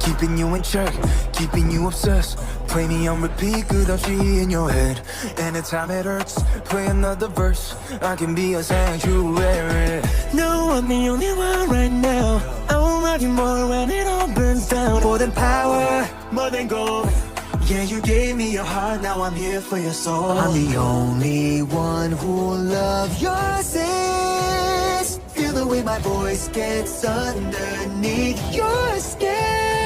keeping you in check, keeping you obsessed. Play me on repeat, good she in your head. Anytime it hurts, play another verse. I can be a sanctuary. No, I'm the only one right now. I will love you more when it all burns down. More than power, more than gold. Yeah, you gave me your heart, now I'm here for your soul. I'm the only one who'll love your sins. Feel the way my voice gets underneath your skin.